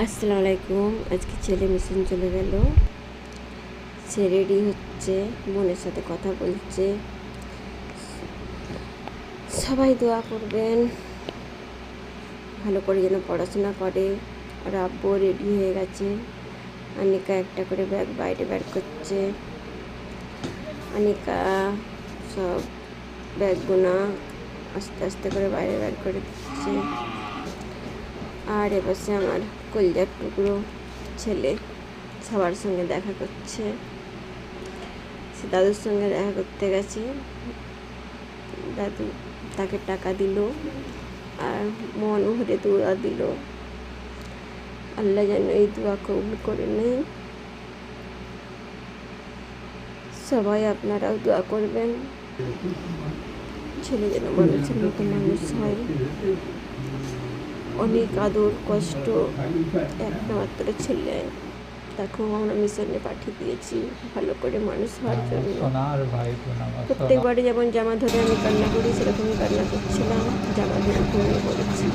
আসসালামু আলাইকুম। আজকে ছেলে মিশন চলে গেল, সে রেডি হচ্ছে, বোনের সাথে কথা বলছে। সবাই দোয়া করবেন ভালো করে যেন পড়াশোনা করে। আর আব্বু রেডি হয়ে গেছে, আনিকা একটা করে ব্যাগ বাইরে বের করছে। আনিকা সব ব্যাগগুনা আস্তে আস্তে করে বাইরে বের করে দিচ্ছে। আর এপাশে আমার কলজার টুকরো ছেলে সবার সঙ্গে দেখা করছে। সে দাদুর সঙ্গে দেখা করতে গেছে, দাদু তাকে টাকা দিল আর মন ভরে দোয়া দিল। আল্লাহ যেন এই দোয়া কবুল করে নেই। সবাই আপনারাও দোয়া করবেন, ছেলে যেন মানুষের মতো মানুষ হয়। অনেক আদর কষ্ট, একটা মাত্র ছেলে, তাকেও আমরা মিশনে পাঠিয়ে দিয়েছি ভালো করে মানুষ হওয়ার জন্য। প্রত্যেকবারে যেমন জামা ধরে আমি কান্না করি, সেরকমই কান্না করছিলাম, জামা ধরে ঘুমিয়ে পড়েছি।